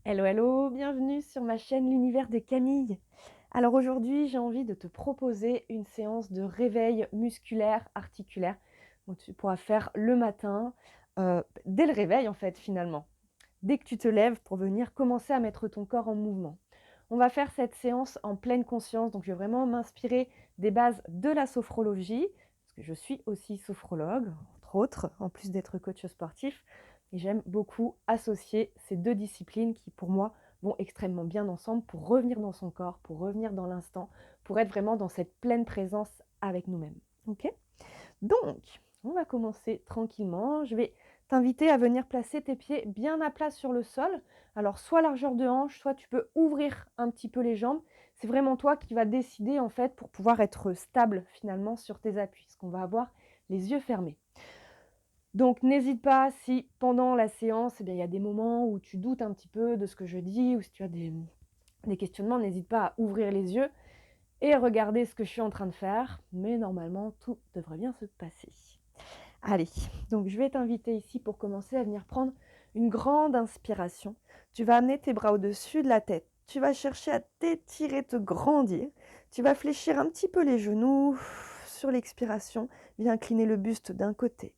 Hello, hello, bienvenue sur ma chaîne L'Univers de Camille. Alors aujourd'hui, j'ai envie de te proposer une séance de réveil musculaire, articulaire. Donc tu pourras faire le matin, dès le réveil en fait finalement. Dès que tu te lèves pour venir commencer à mettre ton corps en mouvement. On va faire cette séance en pleine conscience, donc je vais vraiment m'inspirer des bases de la sophrologie, parce que je suis aussi sophrologue, entre autres, en plus d'être coach sportif. Et j'aime beaucoup associer ces deux disciplines qui, pour moi, vont extrêmement bien ensemble pour revenir dans son corps, pour revenir dans l'instant, pour être vraiment dans cette pleine présence avec nous-mêmes. Ok ? Donc, on va commencer tranquillement. Je vais t'inviter à venir placer tes pieds bien à plat sur le sol. Alors, soit largeur de hanche, soit tu peux ouvrir un petit peu les jambes. C'est vraiment toi qui vas décider en fait pour pouvoir être stable finalement sur tes appuis, parce qu'on va avoir les yeux fermés. Donc n'hésite pas si pendant la séance, il y a des moments où tu doutes un petit peu de ce que je dis ou si tu as des questionnements, n'hésite pas à ouvrir les yeux et regarder ce que je suis en train de faire. Mais normalement, tout devrait bien se passer. Allez, donc je vais t'inviter ici pour commencer à venir prendre une grande inspiration. Tu vas amener tes bras au-dessus de la tête. Tu vas chercher à t'étirer, te grandir. Tu vas fléchir un petit peu les genoux. Sur l'expiration, viens incliner le buste d'un côté.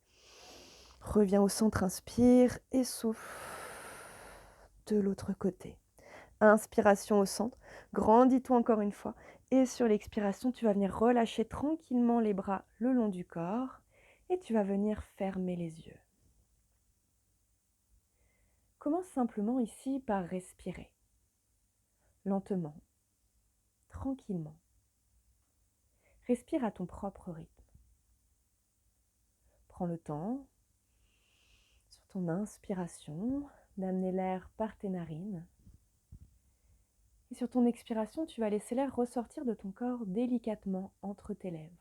Reviens au centre, inspire et souffle de l'autre côté. Inspiration au centre, grandis-toi encore une fois. Et sur l'expiration, tu vas venir relâcher tranquillement les bras le long du corps et tu vas venir fermer les yeux. Commence simplement ici par respirer. Lentement, tranquillement. Respire à ton propre rythme. Prends le temps, sur ton inspiration, d'amener l'air par tes narines. Et sur ton expiration, tu vas laisser l'air ressortir de ton corps délicatement entre tes lèvres.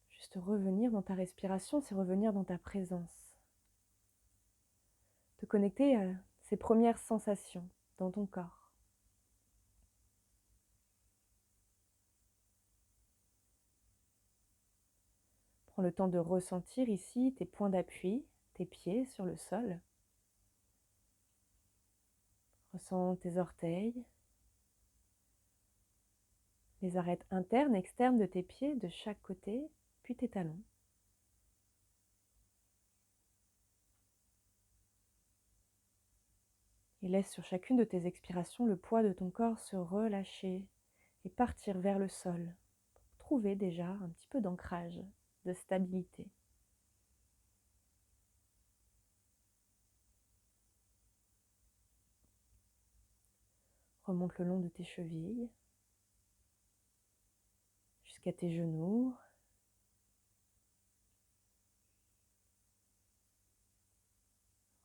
Juste revenir dans ta respiration, c'est revenir dans ta présence. Te connecter à ces premières sensations dans ton corps. Prends le temps de ressentir ici tes points d'appui, tes pieds sur le sol. Ressens tes orteils, les arêtes internes, externes de tes pieds de chaque côté, puis tes talons. Et laisse sur chacune de tes expirations le poids de ton corps se relâcher et partir vers le sol. Trouver déjà un petit peu d'ancrage, de stabilité. Remonte le long de tes chevilles, jusqu'à tes genoux.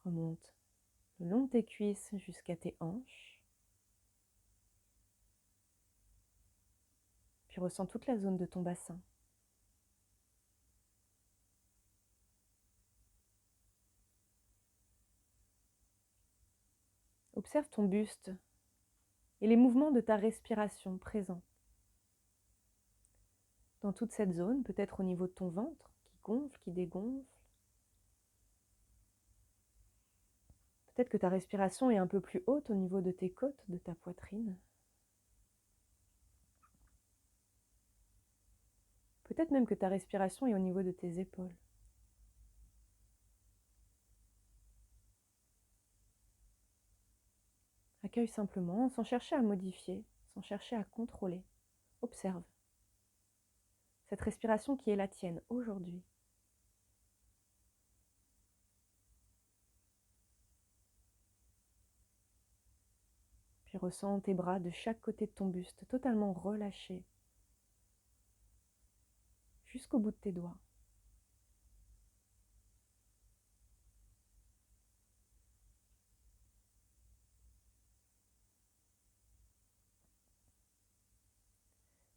Remonte le long de tes cuisses jusqu'à tes hanches. Puis ressens toute la zone de ton bassin. Observe ton buste et les mouvements de ta respiration présents. Dans toute cette zone, peut-être au niveau de ton ventre, qui gonfle, qui dégonfle. Peut-être que ta respiration est un peu plus haute au niveau de tes côtes, de ta poitrine. Peut-être même que ta respiration est au niveau de tes épaules. Accueille simplement, sans chercher à modifier, sans chercher à contrôler. Observe cette respiration qui est la tienne aujourd'hui. Puis ressens tes bras de chaque côté de ton buste, totalement relâchés, jusqu'au bout de tes doigts.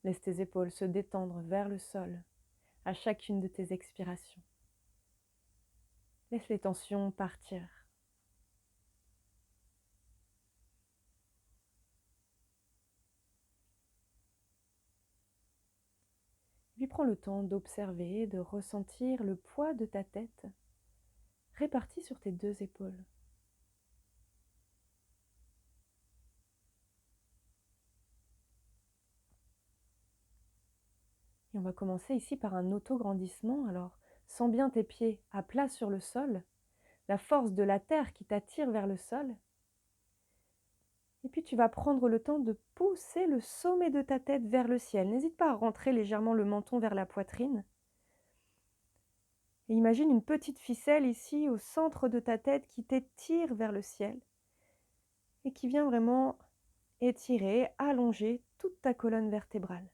Laisse tes épaules se détendre vers le sol à chacune de tes expirations. Laisse les tensions partir. Puis prends le temps d'observer, de ressentir le poids de ta tête réparti sur tes deux épaules. Et on va commencer ici par un auto-grandissement. Alors, sens bien tes pieds à plat sur le sol, la force de la terre qui t'attire vers le sol. Et puis tu vas prendre le temps de pousser le sommet de ta tête vers le ciel. N'hésite pas à rentrer légèrement le menton vers la poitrine. Et imagine une petite ficelle ici au centre de ta tête qui t'étire vers le ciel et qui vient vraiment étirer, allonger toute ta colonne vertébrale.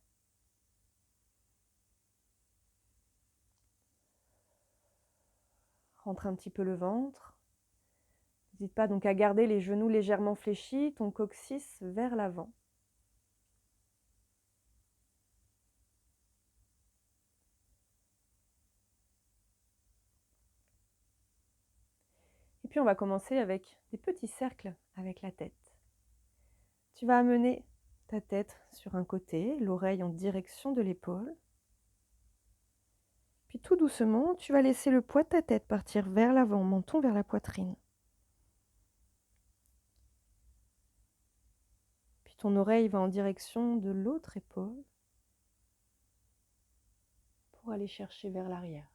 Rentre un petit peu le ventre. N'hésite pas donc à garder les genoux légèrement fléchis, ton coccyx vers l'avant. Et puis on va commencer avec des petits cercles avec la tête. Tu vas amener ta tête sur un côté, l'oreille en direction de l'épaule. Puis tout doucement, tu vas laisser le poids de ta tête partir vers l'avant, menton vers la poitrine. Puis ton oreille va en direction de l'autre épaule pour aller chercher vers l'arrière.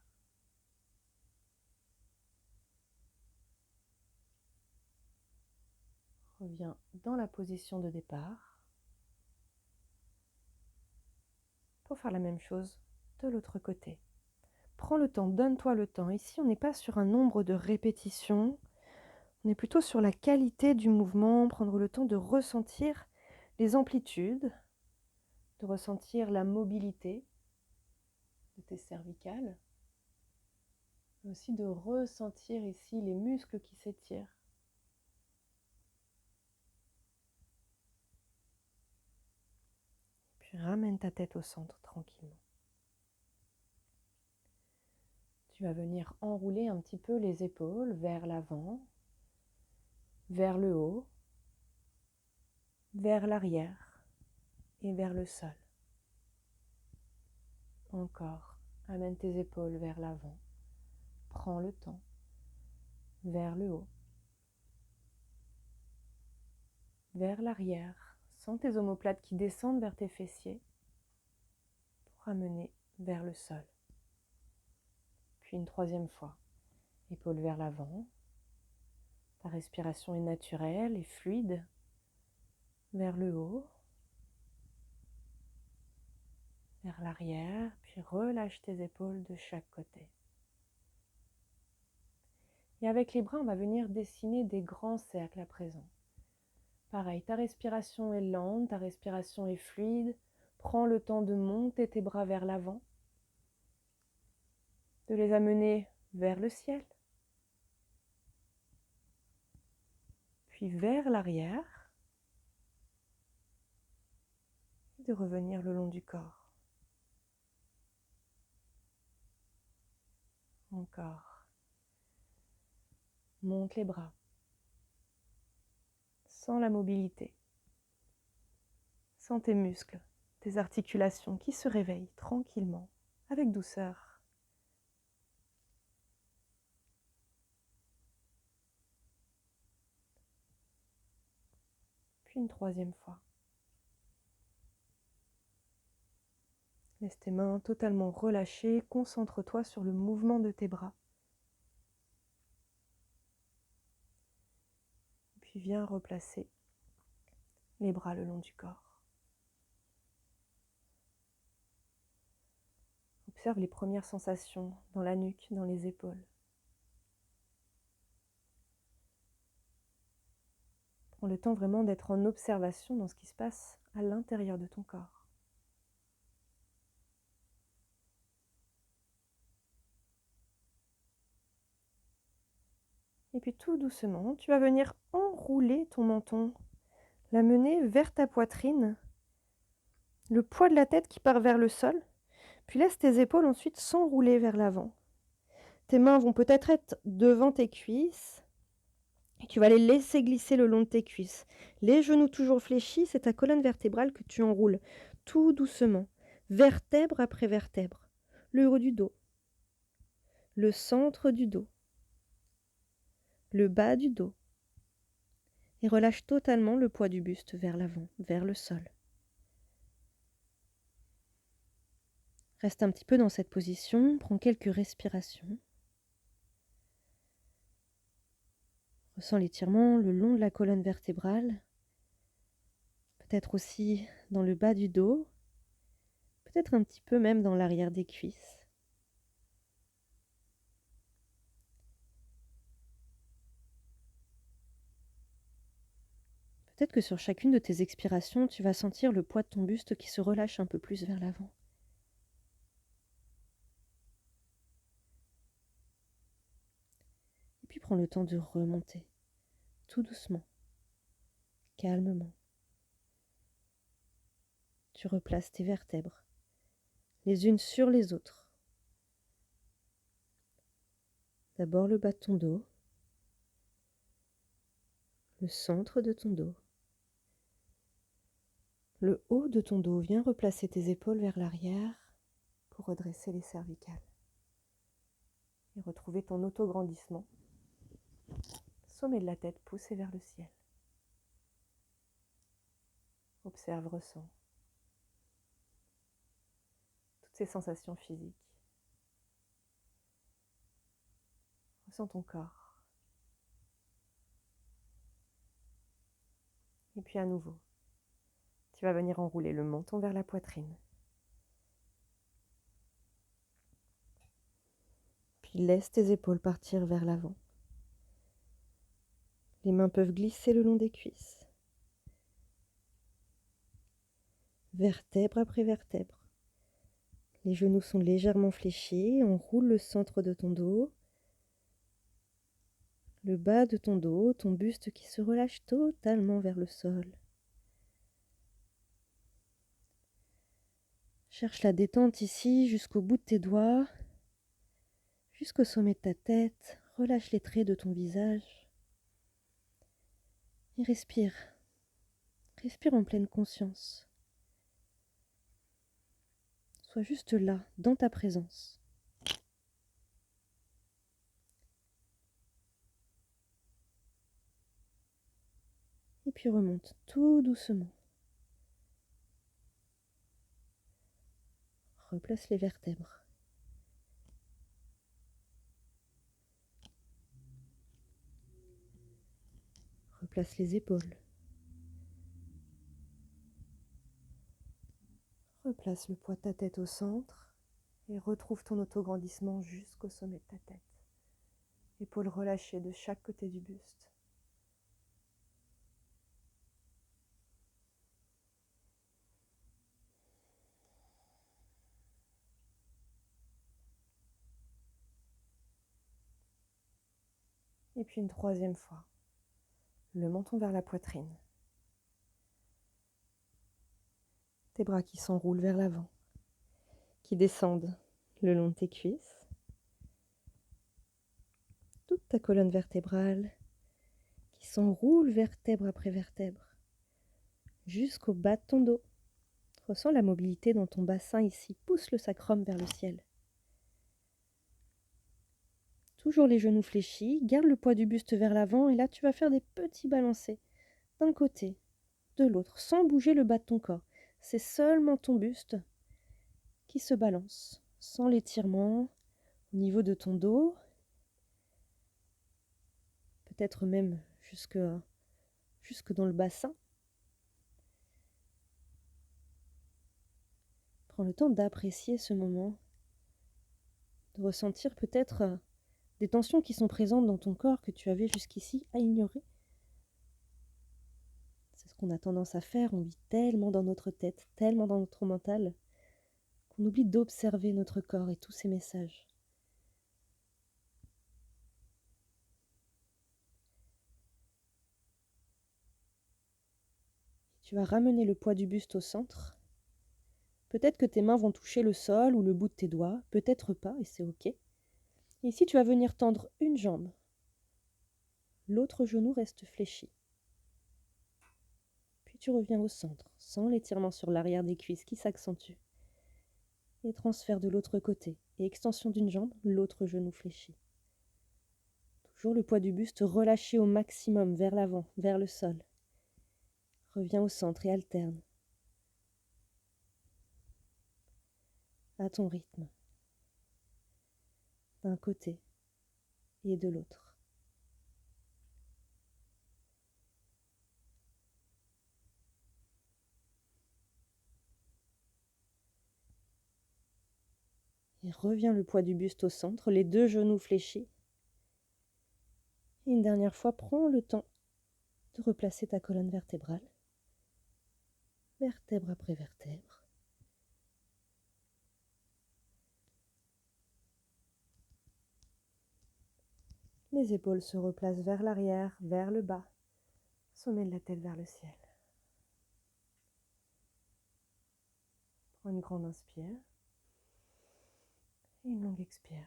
Reviens dans la position de départ pour faire la même chose de l'autre côté. Prends le temps, donne-toi le temps. Ici, on n'est pas sur un nombre de répétitions, on est plutôt sur la qualité du mouvement, prendre le temps de ressentir les amplitudes, de ressentir la mobilité de tes cervicales, mais aussi de ressentir ici les muscles qui s'étirent. Puis ramène ta tête au centre tranquillement. Tu vas venir enrouler un petit peu les épaules vers l'avant, vers le haut, vers l'arrière et vers le sol. Encore, amène tes épaules vers l'avant. Prends le temps, vers le haut, vers l'arrière. Sens tes omoplates qui descendent vers tes fessiers pour amener vers le sol. Puis une troisième fois, épaules vers l'avant. Ta respiration est naturelle et fluide. Vers le haut, vers l'arrière, puis relâche tes épaules de chaque côté. Et avec les bras, on va venir dessiner des grands cercles à présent. Pareil, ta respiration est lente, ta respiration est fluide. Prends le temps de monter tes bras vers l'avant, de les amener vers le ciel, puis vers l'arrière, et de revenir le long du corps. Encore. Monte les bras. Sens la mobilité. Sens tes muscles, tes articulations qui se réveillent tranquillement, avec douceur. Puis une troisième fois. Laisse tes mains totalement relâchées, concentre-toi sur le mouvement de tes bras. Puis viens replacer les bras le long du corps. Observe les premières sensations dans la nuque, dans les épaules. Prends le temps vraiment d'être en observation dans ce qui se passe à l'intérieur de ton corps. Et puis tout doucement, tu vas venir enrouler ton menton, l'amener vers ta poitrine, le poids de la tête qui part vers le sol, puis laisse tes épaules ensuite s'enrouler vers l'avant. Tes mains vont peut-être être devant tes cuisses, et tu vas les laisser glisser le long de tes cuisses. Les genoux toujours fléchis, c'est ta colonne vertébrale que tu enroules tout doucement. vertèbre après vertèbre, le haut du dos, le centre du dos, le bas du dos, et relâche totalement le poids du buste vers l'avant, vers le sol. Reste un petit peu dans cette position, prends quelques respirations. Ressens l'étirement le long de la colonne vertébrale, peut-être aussi dans le bas du dos, peut-être un petit peu même dans l'arrière des cuisses. Peut-être que sur chacune de tes expirations, tu vas sentir le poids de ton buste qui se relâche un peu plus vers l'avant. Et puis prends le temps de remonter, tout doucement, calmement. Tu replaces tes vertèbres, les unes sur les autres. D'abord le bas de ton dos, le centre de ton dos, le haut de ton dos. Viens replacer tes épaules vers l'arrière pour redresser les cervicales et retrouver ton autograndissement. Sommet de la tête poussé vers le ciel. Observe, ressens toutes ces sensations physiques. Ressens ton corps. Et puis à nouveau, tu vas venir enrouler le menton vers la poitrine. Puis laisse tes épaules partir vers l'avant. Les mains peuvent glisser le long des cuisses. Vertèbre après vertèbre. Les genoux sont légèrement fléchis. On roule le centre de ton dos. Le bas de ton dos, ton buste qui se relâche totalement vers le sol. Cherche la détente ici jusqu'au bout de tes doigts, jusqu'au sommet de ta tête. Relâche les traits de ton visage. Et respire. Respire en pleine conscience. Sois juste là, dans ta présence. Et puis remonte tout doucement. Replace les vertèbres. Replace les épaules. Replace le poids de ta tête au centre et retrouve ton autograndissement jusqu'au sommet de ta tête. Épaules relâchées de chaque côté du buste. Et puis une troisième fois, le menton vers la poitrine. Tes bras qui s'enroulent vers l'avant, qui descendent le long de tes cuisses. Toute ta colonne vertébrale qui s'enroule vertèbre après vertèbre jusqu'au bas de ton dos. Ressens la mobilité dans ton bassin ici. Pousse le sacrum vers le ciel. Toujours les genoux fléchis. Garde le poids du buste vers l'avant et là tu vas faire des petits balancés d'un côté, de l'autre, sans bouger le bas de ton corps. C'est seulement ton buste qui se balance, sans l'étirement au niveau de ton dos, peut-être même jusque dans le bassin. Prends le temps d'apprécier ce moment, de ressentir peut-être des tensions qui sont présentes dans ton corps que tu avais jusqu'ici à ignorer. C'est ce qu'on a tendance à faire, on vit tellement dans notre tête, tellement dans notre mental, qu'on oublie d'observer notre corps et tous ses messages. Tu vas ramener le poids du buste au centre. Peut-être que tes mains vont toucher le sol ou le bout de tes doigts, peut-être pas, et c'est ok. Et ici, tu vas venir tendre une jambe. L'autre genou reste fléchi. Puis tu reviens au centre, sans l'étirement sur l'arrière des cuisses qui s'accentue. Et transfert de l'autre côté. Et extension d'une jambe, l'autre genou fléchi. Toujours le poids du buste relâché au maximum vers l'avant, vers le sol. Reviens au centre et alterne. À ton rythme. D'un côté et de l'autre. Et reviens le poids du buste au centre, les deux genoux fléchis. Et une dernière fois, prends le temps de replacer ta colonne vertébrale. Vertèbre après vertèbre. Les épaules se replacent vers l'arrière, vers le bas. Sommet de la tête vers le ciel. Prends une grande inspire. Et une longue expire.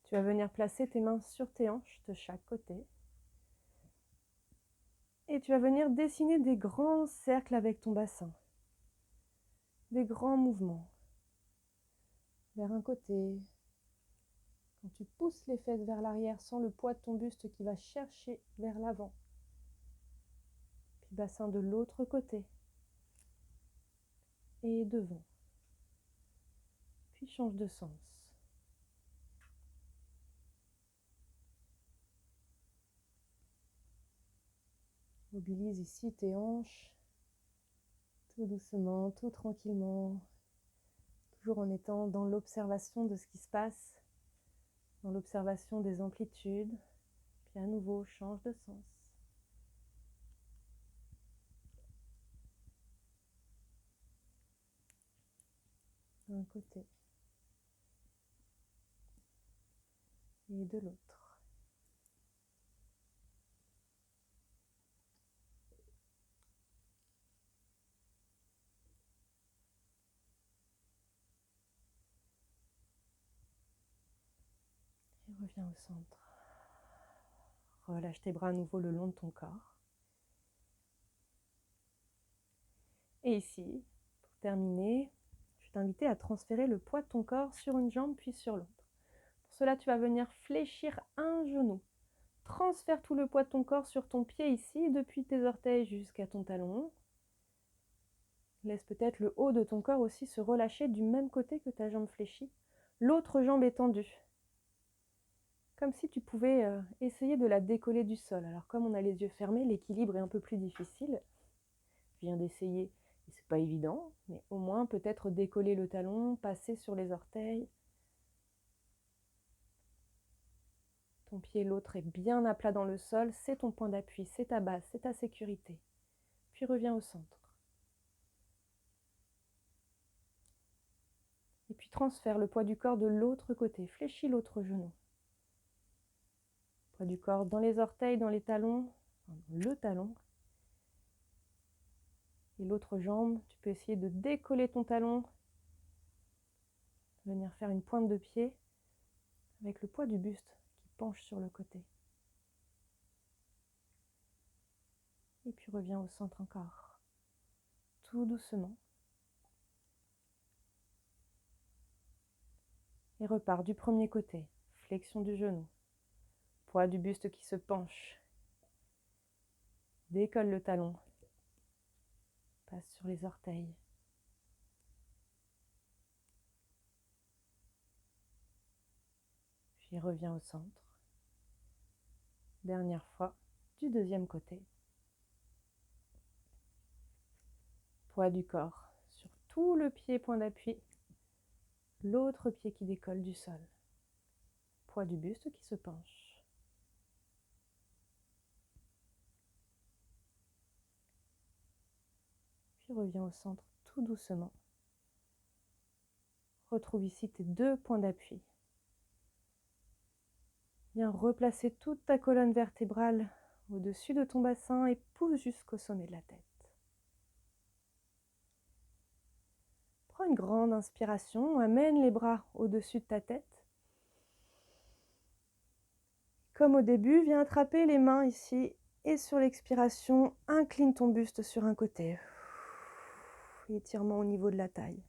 Tu vas venir placer tes mains sur tes hanches de chaque côté. Et tu vas venir dessiner des grands cercles avec ton bassin. Des grands mouvements. Vers un côté. Quand tu pousses les fesses vers l'arrière, sens le poids de ton buste qui va chercher vers l'avant. Puis bassin de l'autre côté. Et devant. Puis change de sens. Mobilise ici tes hanches, tout doucement, tout tranquillement, toujours en étant dans l'observation de ce qui se passe, dans l'observation des amplitudes, puis à nouveau change de sens. D'un côté et de l'autre. Et reviens au centre. Relâche tes bras à nouveau le long de ton corps. Et ici, pour terminer, je vais t'inviter à transférer le poids de ton corps sur une jambe puis sur l'autre. Pour cela, tu vas venir fléchir un genou. Transfère tout le poids de ton corps sur ton pied ici, depuis tes orteils jusqu'à ton talon. Laisse peut-être le haut de ton corps aussi se relâcher du même côté que ta jambe fléchie. L'autre jambe est tendue. Comme si tu pouvais essayer de la décoller du sol. Alors comme on a les yeux fermés, l'équilibre est un peu plus difficile. Je viens d'essayer, et c'est pas évident, mais au moins peut-être décoller le talon, passer sur les orteils. Ton pied, l'autre, est bien à plat dans le sol, c'est ton point d'appui, c'est ta base, c'est ta sécurité. Puis reviens au centre. Et puis transfère le poids du corps de l'autre côté, fléchis l'autre genou. Poids du corps dans les orteils, dans les talons, dans le talon. Et l'autre jambe, tu peux essayer de décoller ton talon, venir faire une pointe de pied avec le poids du buste qui penche sur le côté. Et puis reviens au centre encore, tout doucement. Et repars du premier côté, flexion du genou, poids du buste qui se penche. Décolle le talon, passe sur les orteils. Puis reviens au centre. Dernière fois, du deuxième côté. Poids du corps sur tout le pied, point d'appui. L'autre pied qui décolle du sol. Poids du buste qui se penche. Puis reviens au centre tout doucement. Retrouve ici tes deux points d'appui. Viens replacer toute ta colonne vertébrale au-dessus de ton bassin et pousse jusqu'au sommet de la tête. Prends une grande inspiration, amène les bras au-dessus de ta tête. Comme au début, viens attraper les mains ici et sur l'expiration, incline ton buste sur un côté. Étirement au niveau de la taille.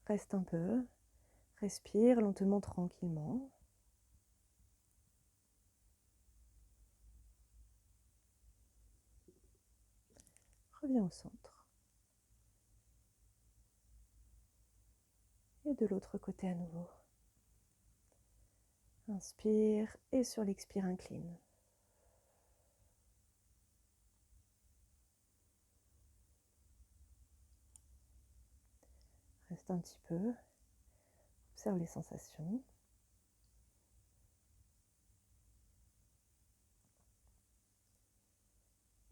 Reste un peu. Respire lentement, tranquillement. Reviens au centre. Et de l'autre côté à nouveau. Inspire et sur l'expire, incline. Reste un petit peu. Observe les sensations.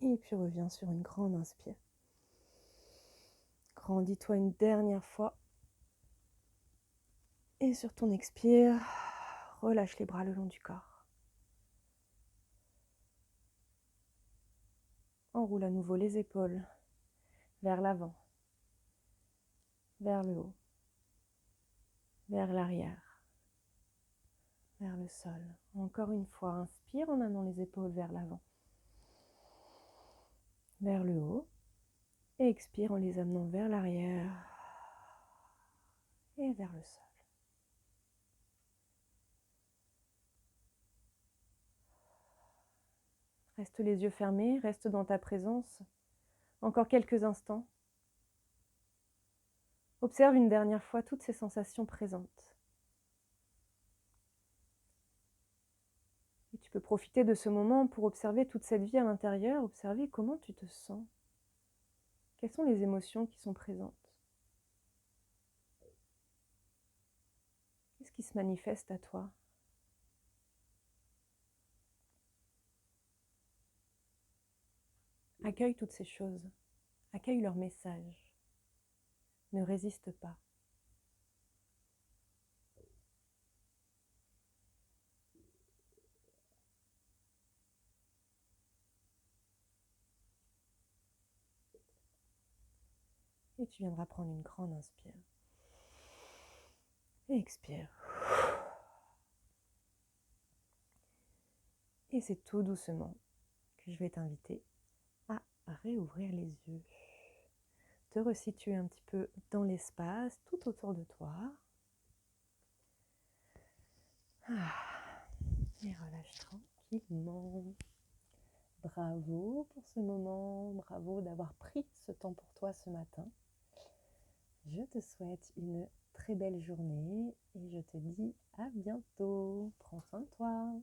Et puis reviens sur une grande inspire. Grandis-toi une dernière fois. Et sur ton expire, relâche les bras le long du corps. Enroule à nouveau les épaules vers l'avant, vers le haut, vers l'arrière, vers le sol. Encore une fois, inspire en amenant les épaules vers l'avant, vers le haut, et expire en les amenant vers l'arrière et vers le sol. Reste les yeux fermés, reste dans ta présence. Encore quelques instants. Observe une dernière fois toutes ces sensations présentes. Et tu peux profiter de ce moment pour observer toute cette vie à l'intérieur, observer comment tu te sens. Quelles sont les émotions qui sont présentes? Qu'est-ce qui se manifeste à toi? Accueille toutes ces choses. Accueille leur message. Ne résiste pas. Et tu viendras prendre une grande inspire. Et expire. Et c'est tout doucement que je vais t'inviter à réouvrir les yeux. Te resituer un petit peu dans l'espace, tout autour de toi. Et relâche tranquillement. Bravo pour ce moment, bravo d'avoir pris ce temps pour toi ce matin. Je te souhaite une très belle journée et je te dis à bientôt. Prends soin de toi.